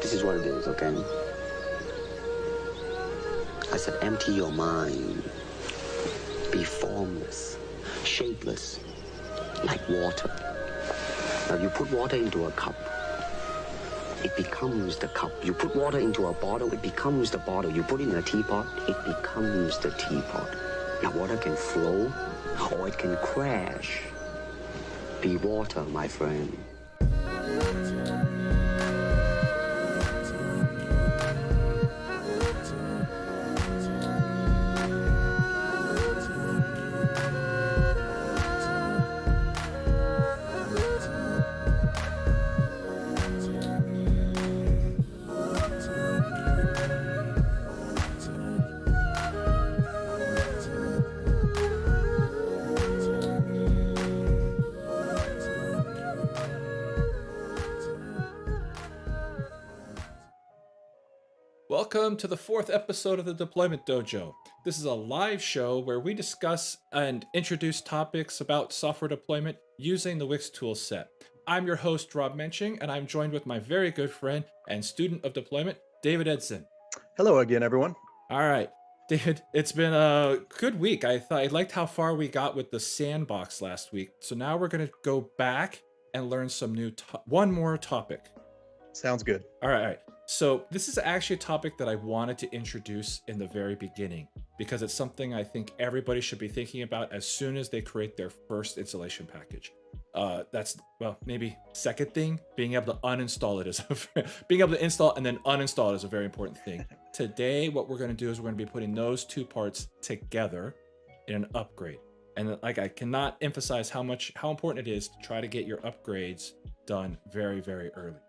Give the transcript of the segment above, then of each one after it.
This is what it is, okay? I said empty your mind. Be formless, shapeless, like water. Now you put water into a cup, it becomes the cup. You put water into a bottle, it becomes the bottle. You put it in a teapot, it becomes the teapot. Now water can flow or it can crash. Be water, my friend. Welcome to the 4th episode of the Deployment Dojo. This is a live show where we discuss and introduce topics about software deployment using the WiX Toolset. I'm your host, Rob Mensching, and I'm joined with my very good friend and student of deployment, David Edson. Hello again, everyone. All right, David, it's been a good week. I liked how far we got with the Sandbox last week. So now we're going to go back and learn some new, one more topic. Sounds good. All right. So this is actually a topic that I wanted to introduce in the very beginning because it's something I think everybody should be thinking about as soon as they create their first installation package. That's, well, maybe second thing, being able to uninstall it is being able to install and then uninstall it is a very important thing. Today, what we're going to do is we're going to be putting those two parts together in an upgrade. And like, I cannot emphasize how important it is to try to get your upgrades done very, very early.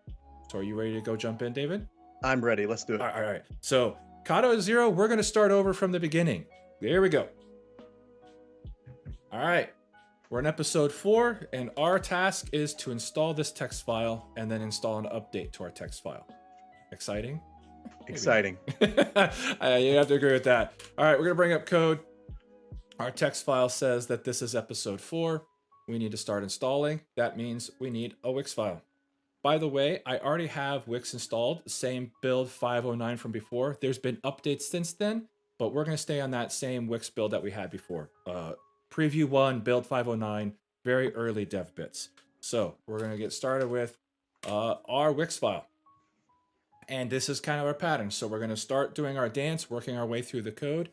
So are you ready to go jump in, David? I'm ready. Let's do it. All right. So Kato 0, we're going to start over from the beginning. There we go. All right. We're in episode 4, and our task is to install this text file and then install an update to our text file. Exciting? Exciting. You have to agree with that. All right, we're going to bring up code. Our text file says that this is episode 4. We need to start installing. That means we need a WiX file. By the way, I already have WiX installed, same build 509 from before. There's been updates since then, but we're going to stay on that same WiX build that we had before. Preview 1, build 509, very early dev bits. So we're going to get started with our WiX file. And this is kind of our pattern. So we're going to start doing our dance, working our way through the code.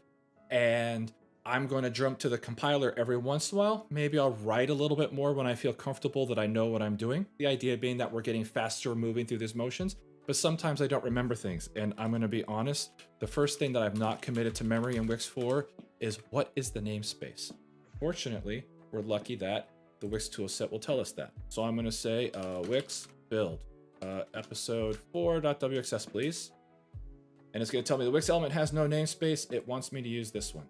And I'm going to jump to the compiler every once in a while. Maybe I'll write a little bit more when I feel comfortable that I know what I'm doing. The idea being that we're getting faster moving through these motions, but sometimes I don't remember things. And I'm going to be honest, the first thing that I've not committed to memory in WiX 4 is what is the namespace? Fortunately, we're lucky that the WiX toolset will tell us that. So I'm going to say WiX build episode 4.wxs, please. And it's going to tell me the WiX element has no namespace. It wants me to use this one.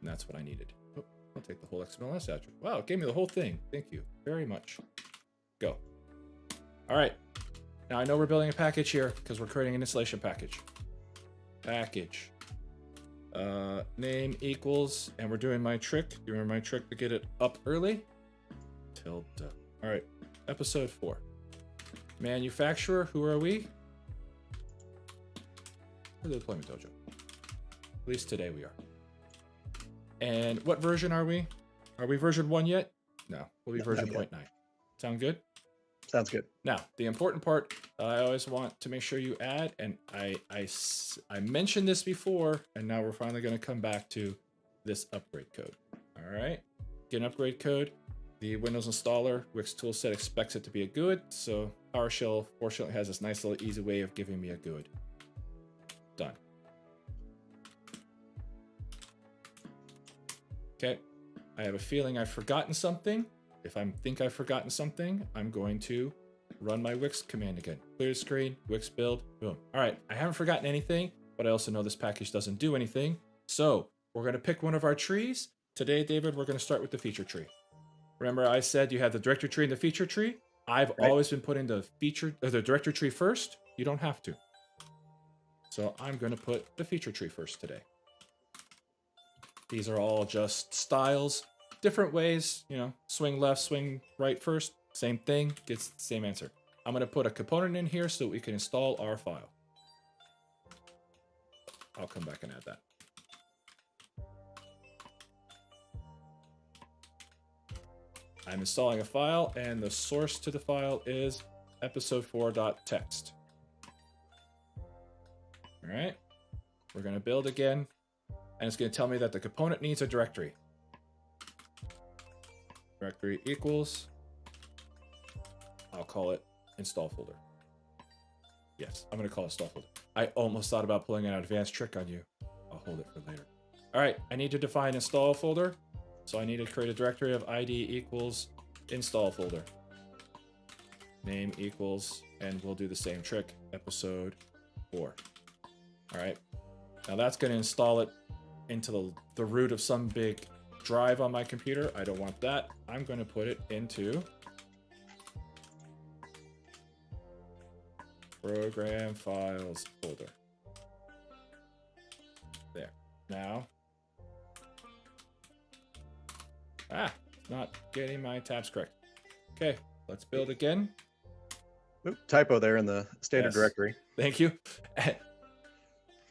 And that's what I needed. Oh, I'll take the whole XMLS address. Wow, it gave me the whole thing. Thank you very much. Go. All right. Now I know we're building a package here because we're creating an installation package. Package. Name equals, and we're doing my trick. You remember my trick to get it up early? Tilde. All right. Episode 4. Manufacturer, who are we? We're the Deployment Dojo. At least today we are. And what version are we? Are we version 1 yet? No, we'll be version 0.9. Sound good? Sounds good. Now, the important part I always want to make sure you add, and I mentioned this before, and now we're finally going to come back to this upgrade code. All right, get an upgrade code. The Windows installer, WiX Toolset expects it to be a GUID, so PowerShell fortunately has this nice little easy way of giving me a GUID. Done. Okay, I have a feeling I've forgotten something. If I think I've forgotten something, I'm going to run my WiX command again. Clear the screen, WiX build, boom. All right, I haven't forgotten anything, but I also know this package doesn't do anything. So we're going to pick one of our trees. Today, David, we're going to start with the feature tree. Remember I said you have the directory tree and the feature tree? I've always been putting the directory tree first. You don't have to. So I'm going to put the feature tree first today. These are all just styles, different ways, you know, swing left, swing right first, same thing, gets the same answer. I'm going to put a component in here so we can install our file. I'll come back and add that. I'm installing a file, and the source to the file is episode4.txt. All right, we're going to build again, and it's going to tell me that the component needs a directory. Directory equals, I'll call it install folder. Yes, I'm going to call it install folder. I almost thought about pulling an advanced trick on you. I'll hold it for later. All right, I need to define install folder. So I need to create a directory of id equals install folder. Name equals, and we'll do the same trick, episode 4. All right, now that's going to install it into the root of some big drive on my computer. I don't want that. I'm going to put it into program files folder. There. Now, not getting my tabs correct. Okay, let's build again. Oop, typo there in the standard Yes. directory. Thank you.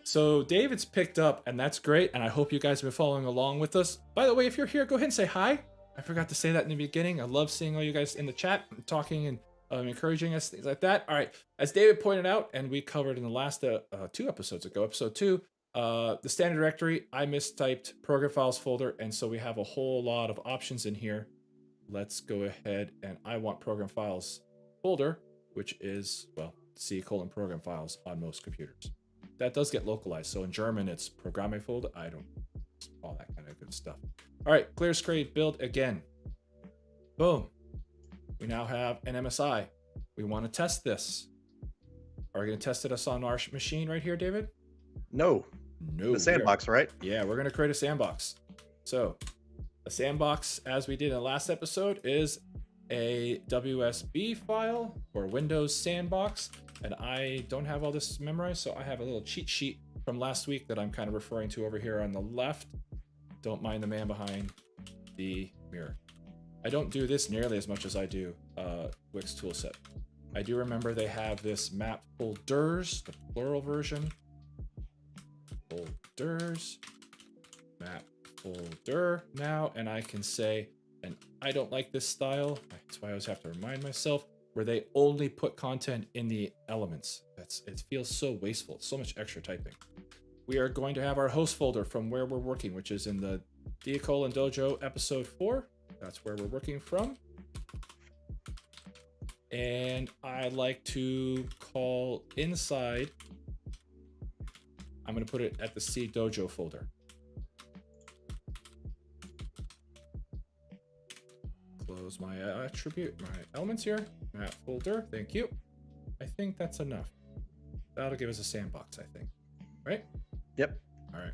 So David's picked up, and that's great, and I hope you guys have been following along with us. By the way, if you're here, go ahead and say hi. I forgot to say that in the beginning. I love seeing all you guys in the chat, talking and encouraging us, things like that. All right, as David pointed out, and we covered in the last 2 episodes ago, episode 2, the standard directory, I mistyped program files folder, and so we have a whole lot of options in here. Let's go ahead, and I want program files folder, which is, well, C:program files on most computers. That does get localized. So in German, it's Programme folder. I don't, all that kind of good stuff. All right, clear screen, build again. Boom. We now have an MSI. We want to test this. Are we going to test it on our machine right here, David? No. No. The sandbox, right? Yeah, we're going to create a sandbox. So a sandbox, as we did in the last episode, is a WSB file or Windows sandbox. And I don't have all this memorized, so I have a little cheat sheet from last week that I'm kind of referring to over here on the left. Don't mind the man behind the mirror. I don't do this nearly as much as I do WiX Toolset. I do remember they have this map folders, the plural version. Folders, map folder now, and I can say, and I don't like this style. That's why I always have to remind myself, where they only put content in the elements. It feels so wasteful. So much extra typing. We are going to have our host folder from where we're working, which is in the D::Dojo episode 4. That's where we're working from. And I like to call inside, I'm going to put it at the C Dojo folder. Close my attribute, my elements here. Map folder, thank you. I think that's enough. That'll give us a sandbox, I think. Right? Yep. All right.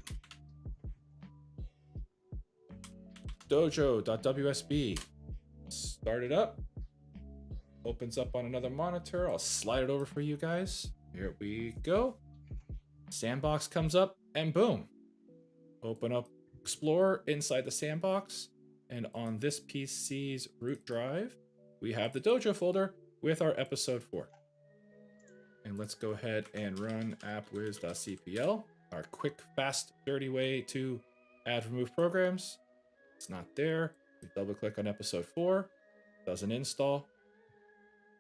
Dojo.wsb. Start it up. Opens up on another monitor. I'll slide it over for you guys. Here we go. Sandbox comes up, and boom. Open up Explorer inside the sandbox. And on this PC's root drive, we have the Dojo folder with our episode 4. And let's go ahead and run appwiz.cpl, our quick, fast, dirty way to add remove programs. It's not there. We double click on episode 4, doesn't install.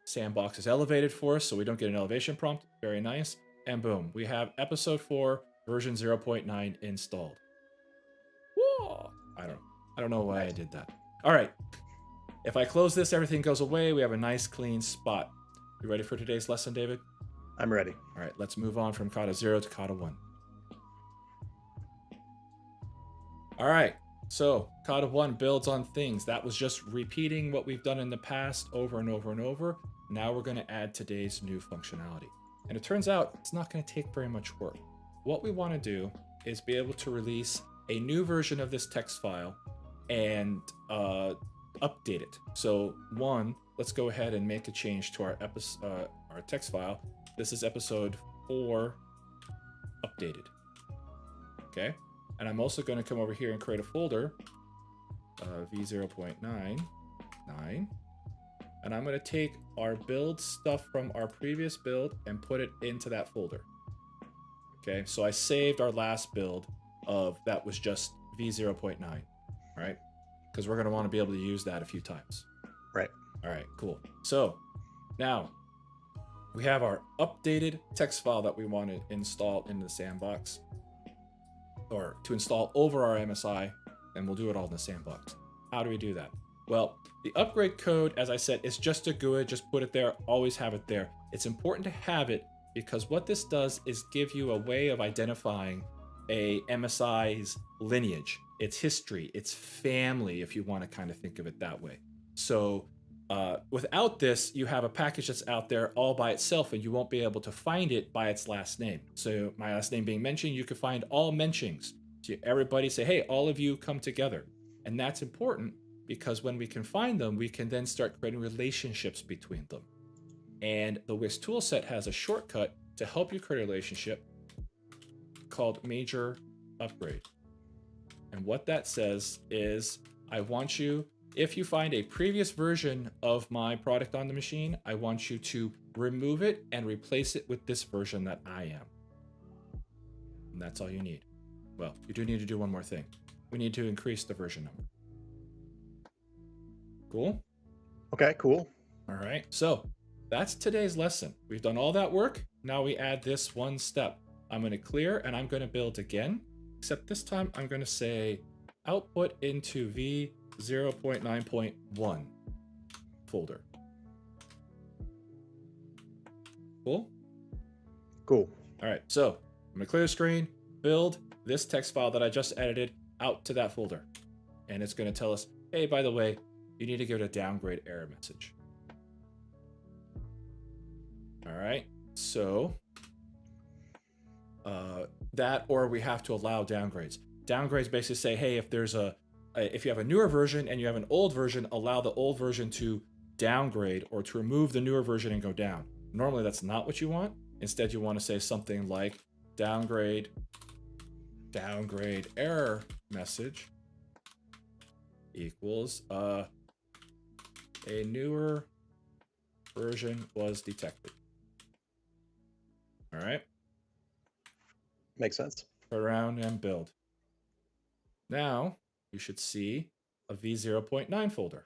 Sandbox is elevated for us, so we don't get an elevation prompt. Very nice. And boom, we have episode 4, version 0.9 installed. Whoa! I don't know why I did that. All right. If I close this, everything goes away. We have a nice clean spot. You ready for today's lesson, David? I'm ready. All right, let's move on from kata 0 to kata 1. All right, so kata 1 builds on things. That was just repeating what we've done in the past over and over and over. Now we're going to add today's new functionality. And it turns out it's not going to take very much work. What we want to do is be able to release a new version of this text file and update it. So one, let's go ahead and make a change to our text file. This is episode 4 updated. Okay, and I'm also going to come over here and create a folder v0.99 and I'm going to take our build stuff from our previous build and put it into that folder. Okay, so I saved our last build of that was just v0.9, all right? Because we're going to want to be able to use that a few times. Right. All right, cool. So now we have our updated text file that we want to install into the Sandbox, or to install over our MSI, and we'll do it all in the Sandbox. How do we do that? Well, the upgrade code, as I said, is just a GUID. Just put it there, always have it there. It's important to have it because what this does is give you a way of identifying a MSI's lineage, its history, its family, if you want to kind of think of it that way. So without this, you have a package that's out there all by itself and you won't be able to find it by its last name. So my last name being Mensching, you can find all Menschings. So everybody say, hey, all of you come together. And that's important because when we can find them, we can then start creating relationships between them. And the WiX Toolset has a shortcut to help you create a relationship called Major Upgrade. And what that says is, I want you, if you find a previous version of my product on the machine, I want you to remove it and replace it with this version that I am. And that's all you need. Well, you do need to do one more thing. We need to increase the version number. Cool? Okay, cool. All right, so that's today's lesson. We've done all that work. Now we add this one step. I'm going to clear and I'm going to build again, except this time I'm going to say output into v0.9.1 folder. Cool? Cool. All right, so I'm going to clear the screen, build this text file that I just edited out to that folder. And it's going to tell us, hey, by the way, you need to give it a downgrade error message. All right, so that, or we have to allow downgrades. Downgrades basically say, hey, if there's if you have a newer version and you have an old version, allow the old version to downgrade or to remove the newer version and go down. Normally that's not what you want. Instead, you want to say something like downgrade error message equals a newer version was detected. All right. Makes sense. Put around and build. Now you should see a v0.9 folder.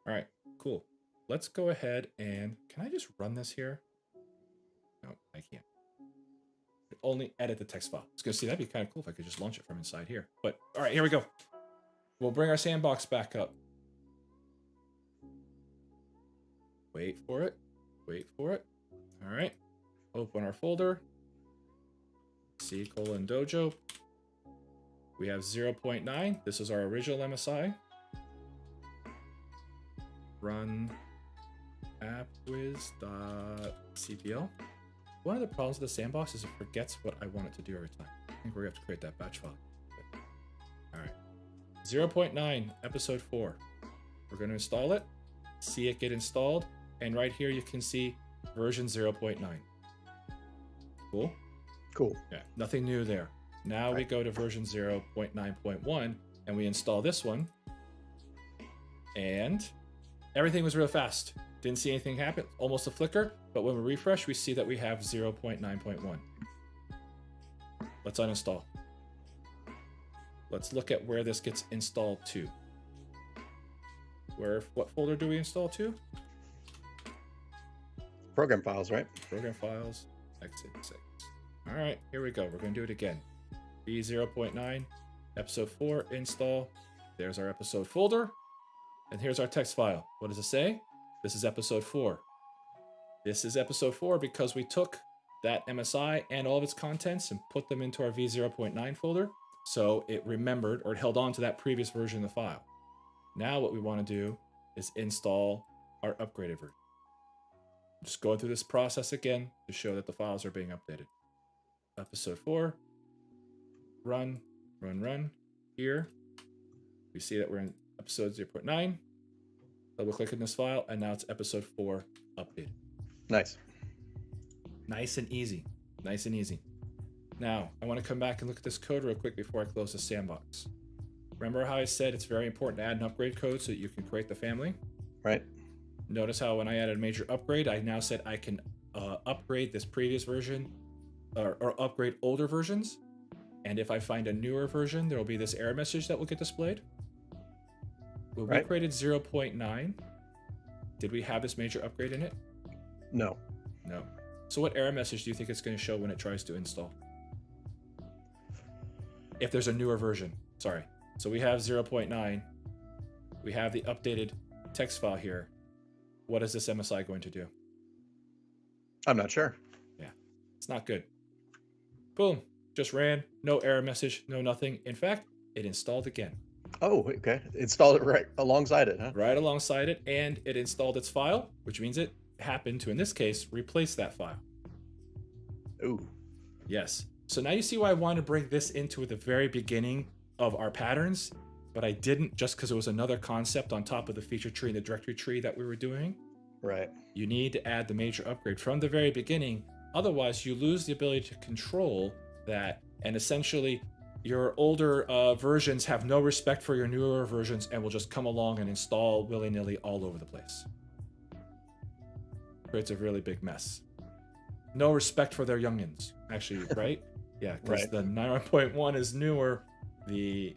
All right, cool. Let's go ahead and, can I just run this here? No, I can't. Only edit the text file. I was gonna see, that'd be kind of cool if I could just launch it from inside here. But all right, here we go. We'll bring our Sandbox back up. Wait for it. Wait for it. All right. Open our folder. C:\Dojo. We have 0.9. This is our original MSI. Run appwiz.cpl. One of the problems with the Sandbox is it forgets what I want it to do every time. I think we're going to have to create that batch file. All right. 0.9, episode 4. We're going to install it, see it get installed, and right here you can see version 0.9. Cool? Cool. Yeah, nothing new there. Now we go to version 0.9.1 and we install this one. And everything was real fast. Didn't see anything happen, almost a flicker, but when we refresh, we see that we have 0.9.1. Let's uninstall. Let's look at where this gets installed to. What folder do we install to? Program files, right? Program files, x86. All right, here we go. We're going to do it again. v0.9, episode 4, install. There's our episode folder. And here's our text file. What does it say? This is episode 4. This is episode 4 because we took that MSI and all of its contents and put them into our v0.9 folder. So it remembered, or it held on to that previous version of the file. Now what we want to do is install our upgraded version. Just going through this process again to show that the files are being updated. Episode 4, run. Here, we see that we're in episode 0.9. Double click in this file, and now it's episode 4 updated. Nice. Nice and easy. Nice and easy. Now, I want to come back and look at this code real quick before I close the Sandbox. Remember how I said it's very important to add an upgrade code so that you can create the family? Right. Notice how when I added a major upgrade, I now said I can upgrade this previous version or upgrade older versions. And if I find a newer version, there will be this error message that will get displayed. When we Right. created 0.9, did we have this major upgrade in it? No. No. So what error message do you think it's going to show when it tries to install? If there's a newer version, sorry. So we have 0.9. We have the updated text file here. What is this MSI going to do? I'm not sure. Yeah, it's not good. Boom, just ran, no error message, no nothing. In fact, it installed again. Oh, okay. Installed it right alongside it, huh? Right alongside it, and it installed its file, which means it happened to, in this case, replace that file. Ooh. Yes. So now you see why I wanted to bring this into the very beginning of our patterns, but I didn't just because it was another concept on top of the feature tree and the directory tree that we were doing. Right. You need to add the major upgrade from the very beginning. Otherwise, you lose the ability to control that. And essentially, your older versions have no respect for your newer versions and will just come along and install willy-nilly all over the place. Creates a really big mess. No respect for their youngins, actually, right? Yeah, because Right. the 9.1 is newer, the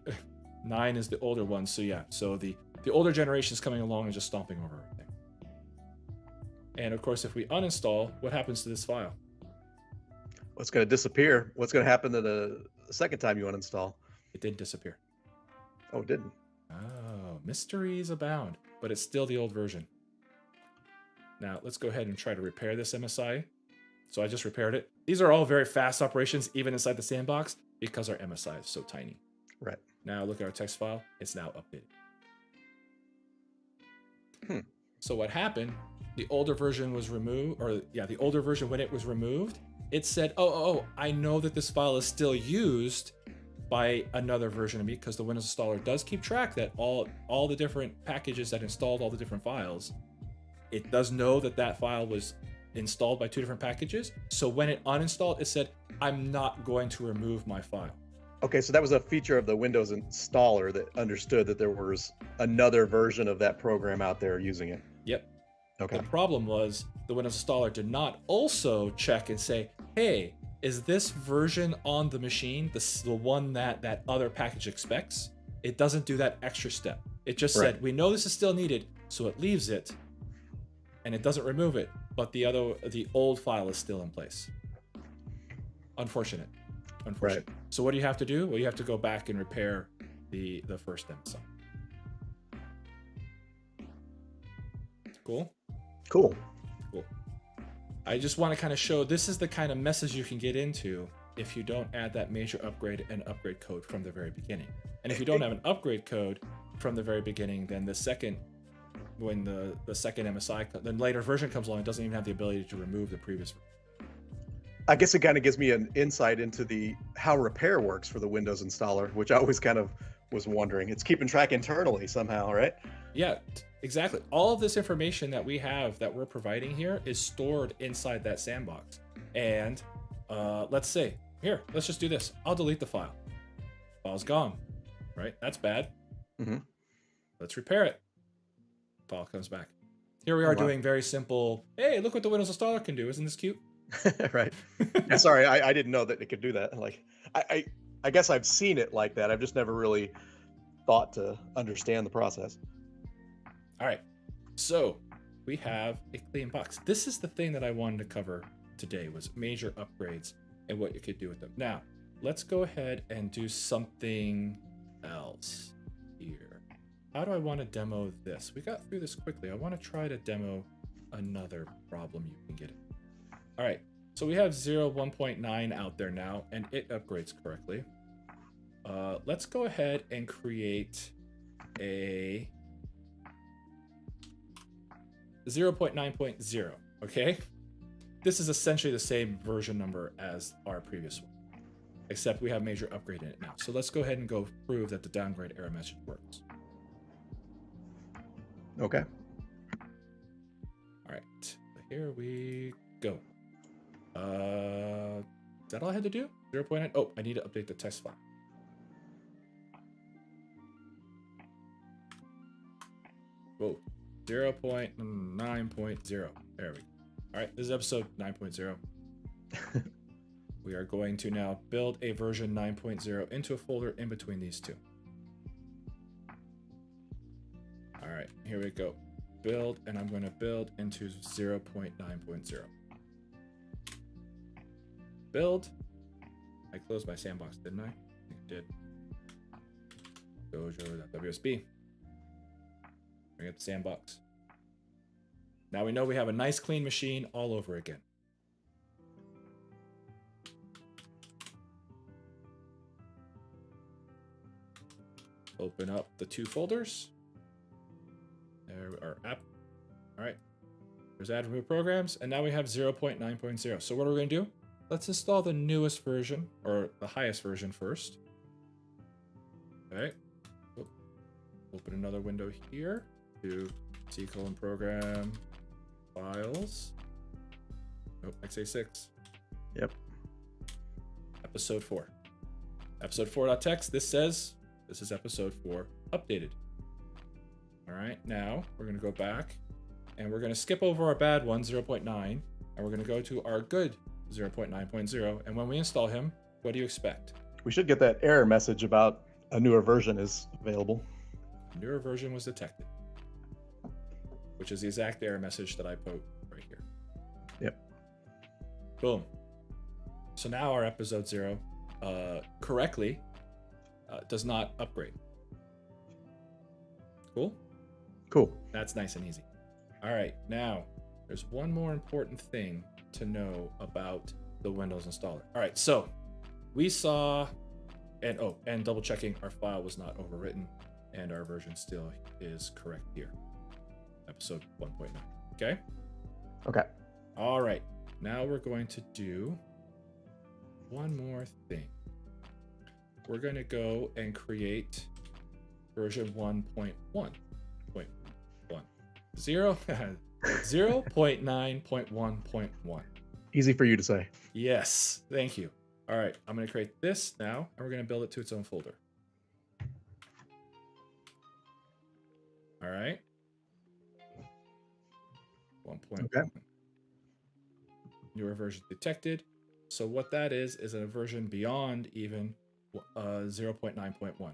9 is the older one. So yeah, so the older generation is coming along and just stomping over everything. And of course, if we uninstall, what happens to this file? What's going to disappear? What's going to happen to the second time you uninstall? It did disappear. Oh, it didn't. Oh, mysteries abound, but it's still the old version. Now let's go ahead and try to repair this MSI. So I just repaired it. These are all very fast operations, even inside the sandbox, because our MSI is so tiny. Right. Now look at our text file. It's now updated. Hmm. So what happened, the older version was removed, or yeah, the older version, when it was removed, it said, oh, I know that this file is still used by another version of me, because the Windows installer does keep track that all the different packages that installed all the different files, it does know that that file was installed by two different packages. So when it uninstalled, it said, I'm not going to remove my file. Okay, so that was a feature of the Windows installer that understood that there was another version of that program out there using it. Yep. Okay. The problem was the Windows installer did not also check and say, hey, is this version on the machine the one that other package expects? It doesn't do that extra step. It just said, we know this is still needed, so it leaves it, and it doesn't remove it, but the old file is still in place. Unfortunate. Right. So what do you have to do? Well, you have to go back and repair the first MSI. Cool? Cool. I just want to kind of show this is the kind of message you can get into if you don't add that major upgrade and upgrade code from the very beginning. And if you don't have an upgrade code from the very beginning, then when the second MSI, the later version comes along, it doesn't even have the ability to remove the previous version. I guess it kind of gives me an insight into how repair works for the Windows installer, which I always kind of was wondering. It's keeping track internally somehow, right? Yeah, exactly. All of this information that we have that we're providing here is stored inside that sandbox. And let's say, here, let's just do this. I'll delete the file. File's gone, right? That's bad. Mm-hmm. Let's repair it. File comes back. Here we are doing very simple, hey, look what the Windows installer can do. Isn't this cute? Right. Yeah, sorry, I didn't know that it could do that. Like, I guess I've seen it like that. I've just never really thought to understand the process. All right. So we have a clean box. This is the thing that I wanted to cover today, was major upgrades and what you could do with them. Now, let's go ahead and do something else here. How do I want to demo this? We got through this quickly. I want to try to demo another problem you can get. All right, so we have 1.9 out there now, and it upgrades correctly. Let's go ahead and create a 0.9.0, okay? This is essentially the same version number as our previous one, except we have major upgrade in it now. So let's go ahead and go prove that the downgrade error message works. Okay. All right, so here we go. Is that all I had to do? 0.9. Oh, I need to update the text file. Whoa. 0.9.0. There we go. All right, this is episode 9.0. We are going to now build a version 9.0 into a folder in between these two. All right, here we go. Build, and I'm going to build into 0.9.0. Build. I closed my Sandbox, didn't I? I think I did. Dojo.wsb. Bring up the Sandbox. Now we know we have a nice clean machine all over again. Open up the two folders. There are app. All right. There's add remove programs, and now we have 0.9.0. So what are we going to do? Let's install the newest version, or the highest version first. All right. Open another window here. Do C:\program files. Nope, x86. Yep. Episode 4. Episode 4.txt. This says this is episode 4 updated. All right, now we're going to go back and we're going to skip over our bad one, 0.9, and we're going to go to our good 0.9.0. And when we install him, what do you expect? We should get that error message about a newer version is available. A newer version was detected, which is the exact error message that I put right here. Yep. Boom. So now our episode 0 correctly does not upgrade. Cool? Cool. That's nice and easy. All right, now there's one more important thing to know about the Windows installer. All right, so we saw, and double checking our file was not overwritten and our version still is correct here. Episode 1.9, okay? Okay. All right, now we're going to do one more thing. We're going to go and create version 1.1.1. 0.9.1.1. Easy for you to say. Yes, thank you. All right, I'm going to create this now, and we're going to build it to its own folder. All right. 1.1. Okay. Newer version detected. So what that is a version beyond even 0.9.1.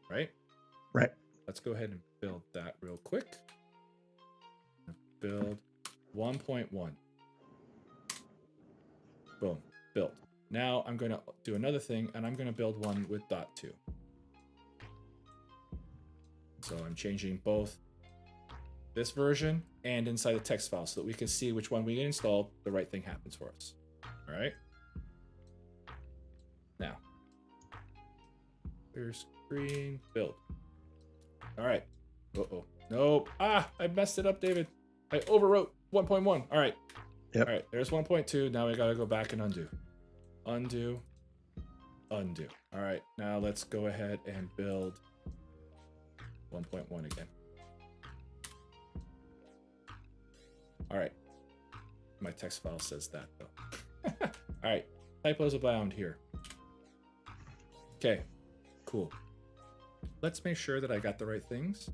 Right? Right. Let's go ahead and build that real quick. Build 1.1. Boom. Built. Now I'm going to do another thing, and I'm going to build one with .2. So I'm changing both this version and inside the text file so that we can see which one we installed, the right thing happens for us. All right. Now, clear screen, build. All right. Uh-oh. Nope. Ah, I messed it up, David. I overwrote 1.1. All right. Yep. All right. There's 1.2. Now we got to go back and undo. Undo. Undo. All right. Now let's go ahead and build 1.1 again. All right. My text file says that, though. All right. Typos abound here. Okay. Cool. Let's make sure that I got the right things.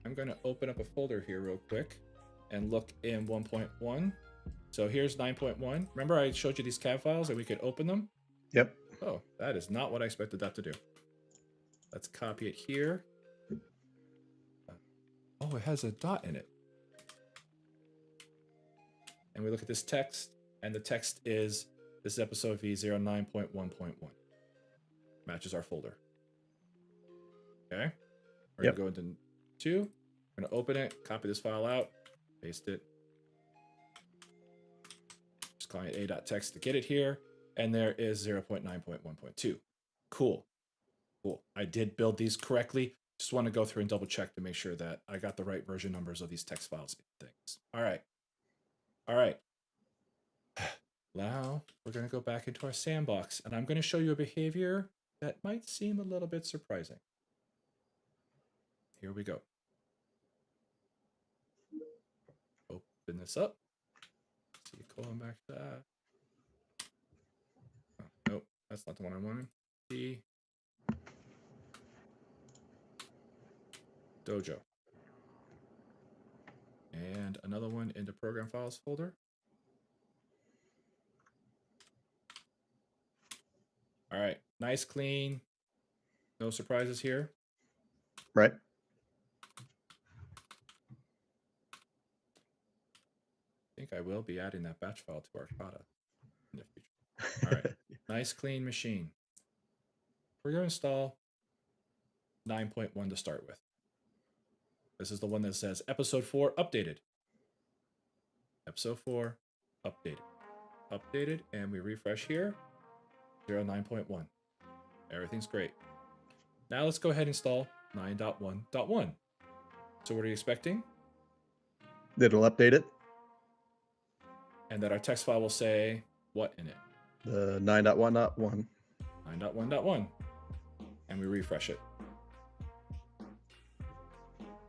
I'm going to open up a folder here real quick and look in 1.1. So here's 9.1. Remember I showed you these CAD files and we could open them? Yep. Oh, that is not what I expected that to do. Let's copy it here. Oh, it has a dot in it. And we look at this text, and the text is, this is episode V09.1.1. Matches our folder. Okay? We're Yep. going to go into 2. We're going to open it, copy this file out, paste it. Just calling it a.text to get it here. And there is 0.9.1.2. Cool. Cool. I did build these correctly. Just want to go through and double check to make sure that I got the right version numbers of these text files and things. All right. All right. Now we're going to go back into our sandbox, and I'm going to show you a behavior that might seem a little bit surprising. Here we go. Open this up. See, calling back to that. Oh, nope, that's not the one I wanted. See. Dojo. And another one into program files folder. All right, nice, clean, no surprises here. Right. I think I will be adding that batch file to our kata in the future. All right, nice, clean machine. We're going to install 9.1 to start with. This is the one that says episode 4 updated. Episode 4 updated. Updated, and we refresh here. 09.1. Everything's great. Now let's go ahead and install 9.1.1. So what are you expecting? It'll update it. And that our text file will say what in it? The 9.1.1. 9.1.1. And we refresh it.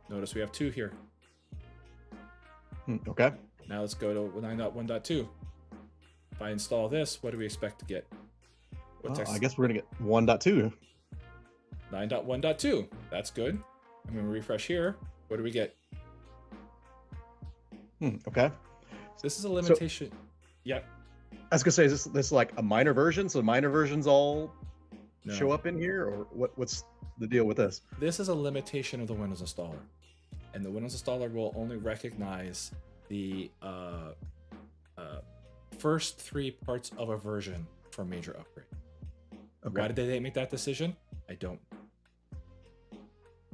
Notice we have 2 here. Okay. Now let's go to 9.1.2. If I install this, what do we expect to get? I guess we're going to get 1.2. 9.1.2. That's good. And when we refresh here, what do we get? Okay. This is a limitation. Yep. I was going to say, is this like a minor version? So minor versions all No. show up in here? Or what's the deal with this? This is a limitation of the Windows installer. And the Windows installer will only recognize the first 3 parts of a version for major upgrade. Okay. Why did they make that decision? I don't know.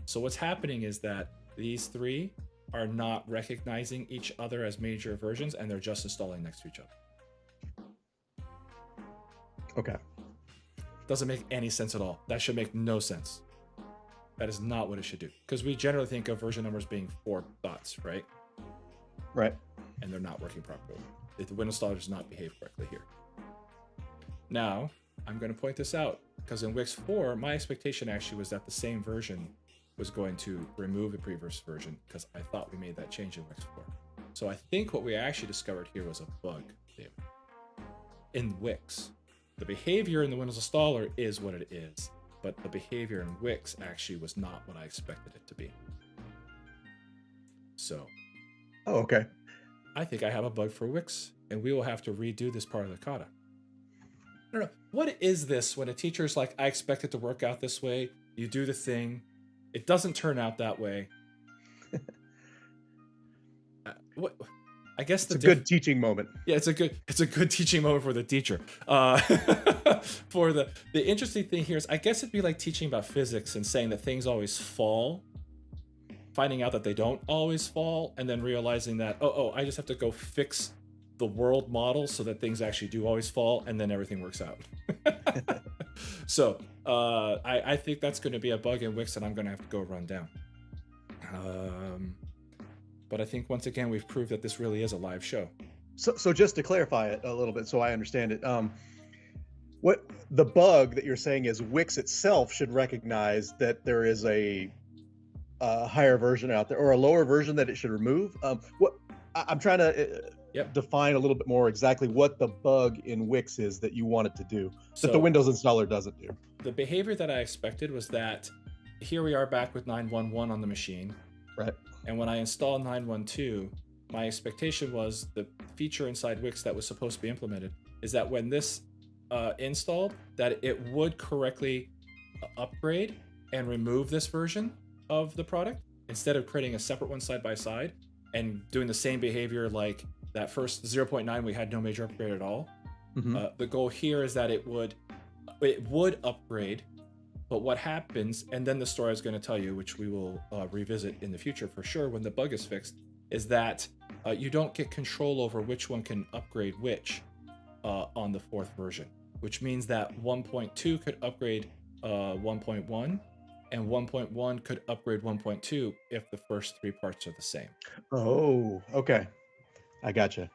So what's happening is that these 3 are not recognizing each other as major versions, and they're just installing next to each other. Okay. Doesn't make any sense at all. That should make no sense. That is not what it should do. Because we generally think of version numbers being 4 dots, right? Right. And they're not working properly. The Windows installer does not behave correctly here. Now, I'm going to point this out, because in WiX 4, my expectation actually was that the same version was going to remove the previous version, because I thought we made that change in WiX 4. So I think what we actually discovered here was a bug, David. In WiX, the behavior in the Windows installer is what it is, but the behavior in WiX actually was not what I expected it to be. So, Oh, okay. I think I have a bug for WiX, and we will have to redo this part of the kata. I don't know. What is this when a teacher's like, I expect it to work out this way, you do the thing, it doesn't turn out that way. What? I guess It's a good teaching moment. Yeah, it's a good teaching moment for the teacher. For the interesting thing here is, I guess it'd be like teaching about physics and saying that things always fall, finding out that they don't always fall, and then realizing that, I just have to go fix the world model so that things actually do always fall, and then everything works out. So I think that's going to be a bug in WiX that I'm going to have to go run down. But I think once again we've proved that this really is a live show. So just to clarify it a little bit, so I understand it, what the bug that you're saying is WiX itself should recognize that there is a higher version out there, or a lower version that it should remove. I'm trying to define a little bit more exactly what the bug in WiX is that you want it to do, that the Windows installer doesn't do. The behavior that I expected was that here we are back with 9.1.1 on the machine. Right. And when I installed 9.1.2, my expectation was the feature inside WiX that was supposed to be implemented is that when this installed, that it would correctly upgrade and remove this version of the product instead of creating a separate one side by side and doing the same behavior like that first 0.9 we had no major upgrade at all. Mm-hmm. The goal here is that it would upgrade, but what happens, and then the story I was going to tell you, which we will revisit in the future for sure when the bug is fixed, is that you don't get control over which one can upgrade which on the 4th version, which means that 1.2 could upgrade 1.1, and 1.1 could upgrade 1.2 if the first 3 parts are the same. Oh, okay. I gotcha.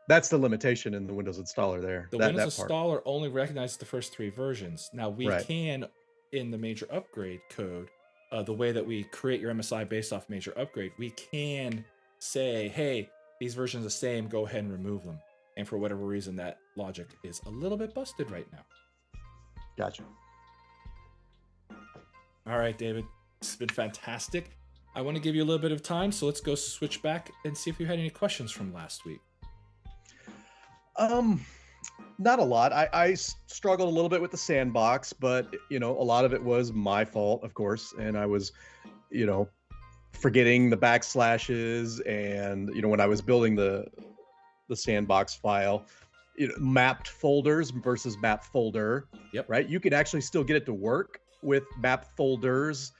That's the limitation in the Windows installer there. The Windows installer only recognizes the first 3 versions. Now we can, in the major upgrade code, the way that we create your MSI based off major upgrade, we can say, hey, these versions are the same, go ahead and remove them. And for whatever reason, that logic is a little bit busted right now. Gotcha. All right, David. It's been fantastic. I want to give you a little bit of time, so let's go switch back and see if you had any questions from last week. Not a lot. I struggled a little bit with the sandbox, but a lot of it was my fault, of course, and I was, forgetting the backslashes, and when I was building the sandbox file, mapped folders versus map folder. Yep. Right. You could actually still get it to work with map folders,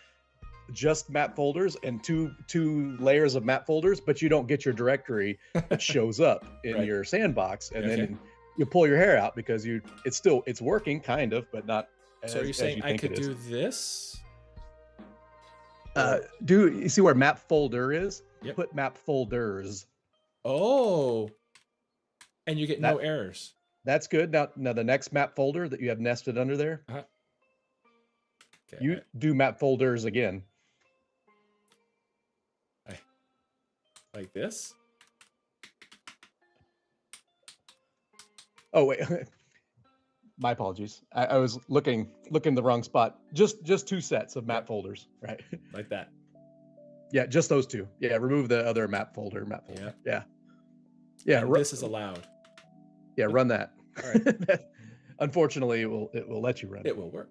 just map folders, and two layers of map folders, but you don't get your directory that shows up in Right. your sandbox, and Okay. then you pull your hair out because it's working kind of, but not. So are you saying you I think could it is. do this? You see where map folder is? Yep. Put map folders. Oh, and you get no errors. That's good. Now the next map folder that you have nested under there, Okay. you do map folders again. Like this? Oh wait, my apologies. I was looking the wrong spot. Just two sets of map folders, right? Like that. Yeah, just those two. Yeah, remove the other map folder. Yeah. And this is allowed. Yeah, run that. All right. Unfortunately, it will let you run It will work.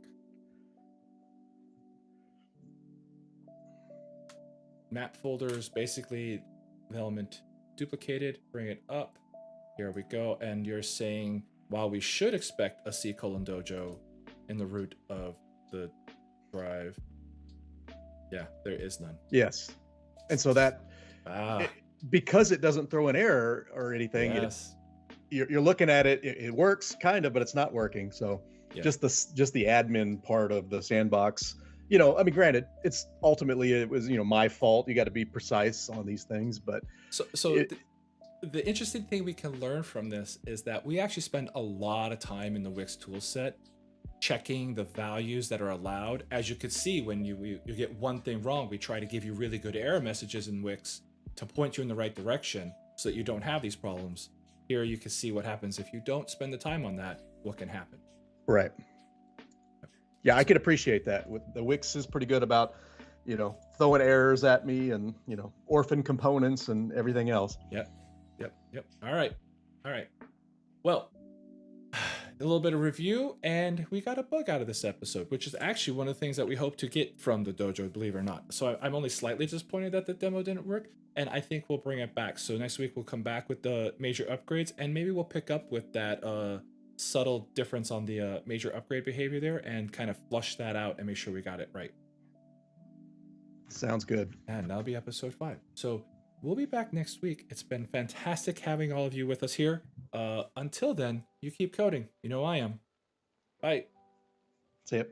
Map folders, basically the element duplicated, bring it up. Here we go. And you're saying, while we should expect a C:\Dojo in the root of the drive, yeah, there is none. Yes. And so that, because it doesn't throw an error or anything, yes. You're looking at it, it works kind of, but it's not working. So Yeah. just the admin part of the sandbox, granted, it's ultimately, it was, my fault. You got to be precise on these things, but the interesting thing we can learn from this is that we actually spend a lot of time in the WiX toolset checking the values that are allowed. As you could see, when you get one thing wrong, we try to give you really good error messages in WiX to point you in the right direction so that you don't have these problems. Here you can see what happens if you don't spend the time on that, what can happen. Right. Yeah, I could appreciate that. With the WiX is pretty good about, throwing errors at me and, orphan components and everything else. Yep. All right. Well, a little bit of review, and we got a bug out of this episode, which is actually one of the things that we hope to get from the dojo, believe it or not. So I'm only slightly disappointed that the demo didn't work, and I think we'll bring it back. So next week we'll come back with the major upgrades, and maybe we'll pick up with that subtle difference on the major upgrade behavior there and kind of flush that out and make sure we got it right. Sounds good. And that'll be episode 5. So we'll be back next week. It's been fantastic having all of you with us here. Until then, you keep coding. You know I am. Bye. See ya.